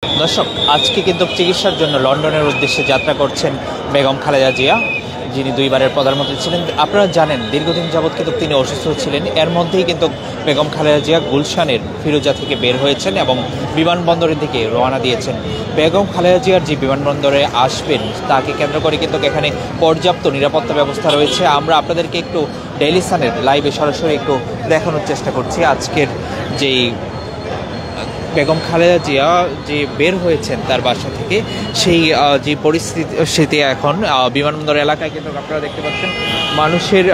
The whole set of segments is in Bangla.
দর্শক, আজকে কিন্তু চিকিৎসার জন্য লন্ডনের উদ্দেশ্যে যাত্রা করছেন বেগম খালেদা জিয়া, যিনি দুইবারের প্রধানমন্ত্রী ছিলেন। আপনারা জানেন দীর্ঘদিন যাবৎ কিন্তু তিনি অসুস্থ ছিলেন। এর মধ্যেই কিন্তু বেগম খালেদা জিয়া গুলশানের ফিরোজা থেকে বের হয়েছেন এবং বিমানবন্দরের দিকে রওনা দিয়েছেন। বেগম খালেদা জিয়ার যে বিমানবন্দরে আসবেন তাকে কেন্দ্র করে কিন্তু এখানে পর্যাপ্ত নিরাপত্তা ব্যবস্থা রয়েছে। আমরা আপনাদেরকে একটু ডেইলি সানের লাইভে সরাসরি একটু দেখানোর চেষ্টা করছি আজকের যেই বেগম খালেদা জিয়া যে বের হয়েছেন তার বাসা থেকে, সেই যে পরিস্থিতি এখন বিমানবন্দর এলাকায় কিন্তু আপনারা দেখতে পাচ্ছেন মানুষের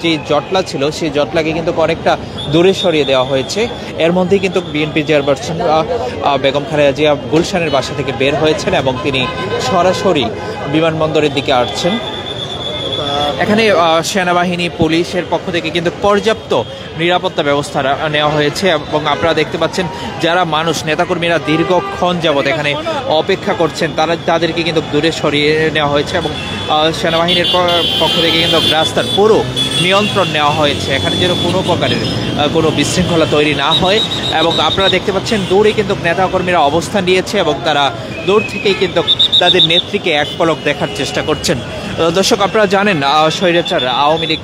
যে জটলা ছিল সেই জটলাকে কিন্তু অনেকটা দূরে সরিয়ে দেওয়া হয়েছে। এর মধ্যেই কিন্তু বিএনপি চেয়ারপারসন বেগম খালেদা জিয়া গুলশানের বাসা থেকে বের হয়েছেন এবং তিনি সরাসরি বিমানবন্দরের দিকে আসছেন। এখানে সেনাবাহিনী পুলিশের পক্ষ থেকে কিন্তু পর্যাপ্ত নিরাপত্তা ব্যবস্থা নেওয়া হয়েছে এবং আপনারা দেখতে পাচ্ছেন যারা মানুষ নেতাকর্মীরা দীর্ঘক্ষণ যাবৎ এখানে অপেক্ষা করছেন তাদেরকে কিন্তু দূরে সরিয়ে নেওয়া হয়েছে এবং সেনাবাহিনীর পক্ষ থেকে কিন্তু রাস্তার পুরো নিয়ন্ত্রণ নেওয়া হয়েছে, এখানে যেন কোনো প্রকারের কোনো বিশৃঙ্খলা তৈরি না হয়। এবং আপনারা দেখতে পাচ্ছেন দূরে কিন্তু নেতাকর্মীরা অবস্থান নিয়েছে এবং তারা দূর থেকেই কিন্তু তাদের নেত্রীকে এক পলক দেখার চেষ্টা করছেন। দর্শক, আপনারা জানেন স্বৈরাচার আওয়ামী লীগ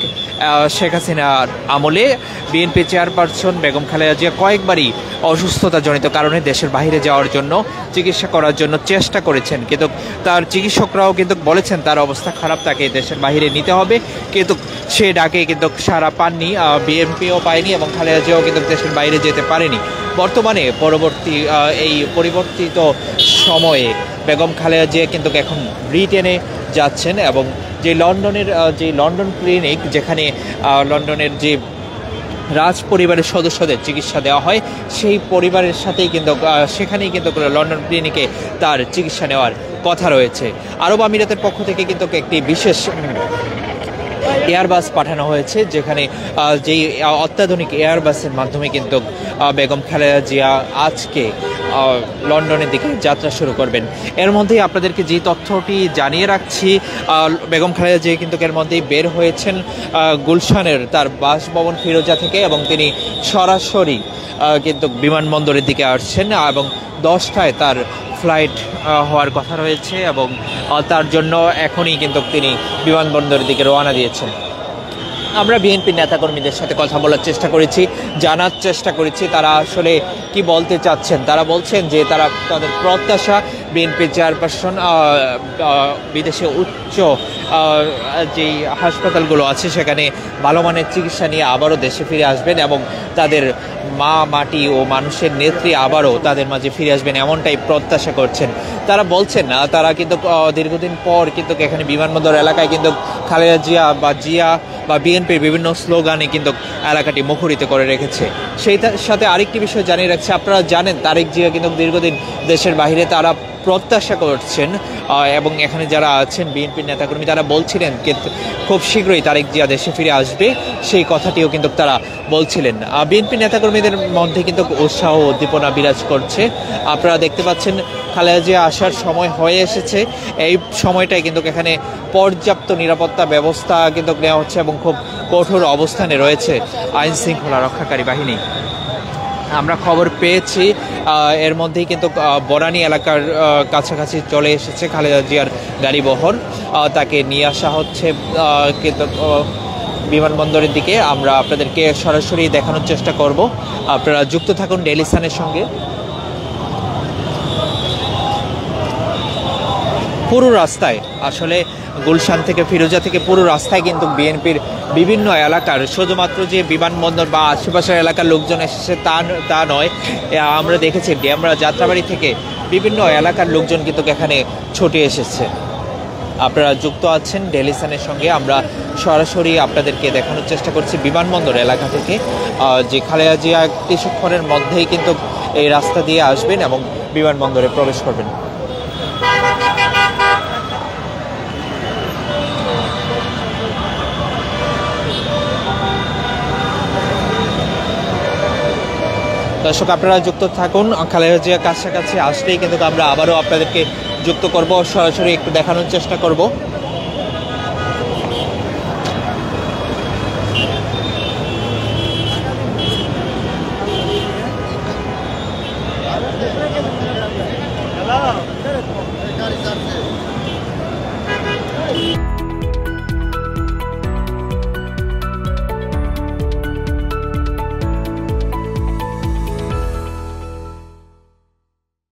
শেখ হাসিনার আমলে বিএনপি চেয়ারপারসন বেগম খালেদা জিয়া কয়েকবারই অসুস্থতাজনিত কারণে দেশের বাইরে যাওয়ার জন্য চিকিৎসা করার জন্য চেষ্টা করেছেন, কিন্তু তার চিকিৎসকরাও কিন্তু বলেছেন তার অবস্থা খারাপ, তাকে দেশের বাইরে নিতে হবে, কিন্তু সে ডাকে কিন্তু সাড়া পাননি, বিএনপিও পায়নি এবং খালেদা জিয়াও কিন্তু দেশের বাইরে যেতে পারেনি। বর্তমানে এই পরিবর্তিত সময়ে বেগম খালেদা জিয়া কিন্তু এখন ব্রিটেনে যাচ্ছেন এবং যে লন্ডন ক্লিনিক, যেখানে লন্ডনের যে রাজ পরিবারের সদস্যদের চিকিৎসা দেওয়া হয় সেই পরিবারের সাথেই কিন্তু সেখানেই কিন্তু লন্ডন ক্লিনিকে তার চিকিৎসা নেওয়ার কথা রয়েছে। আরব আমিরাতের পক্ষ থেকে কিন্তু একটি বিশেষ এয়ারবাস পাঠানো হয়েছে, যেখানে যেই অত্যাধুনিক এয়ারবাসের মাধ্যমে কিন্তু বেগম খালেদা জিয়া আজকে লন্ডনের দিকে যাত্রা শুরু করবেন। এর মধ্যেই আপনাদেরকে যে তথ্যটি জানিয়ে রাখছি, বেগম খালেদা জিয়া কিন্তু এর মধ্যেই বের হয়েছেন গুলশানের তার বাসভবন ফিরোজা থেকে এবং তিনি সরাসরি কিন্তু বিমানবন্দরের দিকে আসছেন এবং 10টায় তার ফ্লাইট হওয়ার কথা রয়েছে এবং তার জন্য এখনই কিন্তু তিনি বিমানবন্দরের দিকে রওনা দিয়েছেন। আমরা বিএনপির নেতাকর্মীদের সাথে কথা বলার চেষ্টা করেছি, জানার চেষ্টা করেছি তারা আসলে কি বলতে চাচ্ছেন। তারা বলছেন যে তাদের প্রত্যাশা বিএনপির চেয়ারপারসন বিদেশে উচ্চ যেই হাসপাতালগুলো আছে সেখানে ভালো মানের চিকিৎসা নিয়ে আবারও দেশে ফিরে আসবেন এবং তাদের মা মাটি ও মানুষের নেত্রী আবারও তাদের মাঝে ফিরে আসবেন, এমনটাই প্রত্যাশা করছেন। তারা বলছেন না, তারা কিন্তু দীর্ঘদিন পর কিন্তু এখানে বিমানবন্দর এলাকায় কিন্তু খালেদা জিয়া বা বিএনপির বিভিন্ন স্লোগানে কিন্তু এলাকাটি মুখরিত করে রেখেছে। সেই সাথে আরেকটি বিষয় জানিয়ে রাখছে, আপনারা জানেন তারেক জিয়া কিন্তু দীর্ঘদিন দেশের বাইরে তারা প্রত্যাশা করছেন এবং এখানে যারা আছেন বিএনপির নেতাকর্মী তারা বলছিলেন কিন্তু খুব শীঘ্রই তারেক জিয়া দেশে ফিরে আসবে, সেই কথাটিও কিন্তু তারা বলছিলেন। বিএনপি নেতাকর্মীদের মধ্যে কিন্তু উৎসাহ উদ্দীপনা বিরাজ করছে। আপনারা দেখতে পাচ্ছেন খালেদা জিয়া আসার সময় হয়ে এসেছে, এই সময়টাই কিন্তু এখানে পর্যাপ্ত নিরাপত্তা ব্যবস্থা কিন্তু নেওয়া হচ্ছে এবং খুব কঠোর অবস্থানে রয়েছে আইন শৃঙ্খলা রক্ষাকারী বাহিনী। আমরা খবর পেয়েছি এর মধ্যেই কিন্তু বনানী এলাকার কাছাকাছি চলে এসেছে খালেদা জিয়ার গাড়িবহর, তাকে নিয়ে আসা হচ্ছে কিন্তু বিমানবন্দরের দিকে। আমরা আপনাদেরকে সরাসরি দেখানোর চেষ্টা করব, আপনারা যুক্ত থাকুন ডেইলি সানের সঙ্গে। পুরো রাস্তায় আসলে গুলশান থেকে ফিরোজা থেকে পুরো রাস্তায় কিন্তু বিএনপির বিভিন্ন এলাকার, শুধুমাত্র যে বিমানবন্দর বা আশেপাশের এলাকার লোকজন এসেছে তা নয়, আমরা দেখেছি আমরা যাত্রাবাড়ি থেকে বিভিন্ন এলাকার লোকজন কিন্তু এখানে ছুটে এসেছে। আপনারা যুক্ত আছেন ডেইলি সানের সঙ্গে, আমরা সরাসরি আপনাদেরকে দেখানোর চেষ্টা করছি বিমানবন্দর এলাকা থেকে যে খালেদা জিয়া কিছুক্ষণের মধ্যেই কিন্তু এই রাস্তা দিয়ে আসবেন এবং বিমানবন্দরে প্রবেশ করবেন। দর্শক, আপনারা যুক্ত থাকুন, খালেদা জিয়া কাছাকাছি আসলেই কিন্তু আমরা আবারও আপনাদেরকে যুক্ত করব, সরাসরি একটু দেখানোর চেষ্টা করব।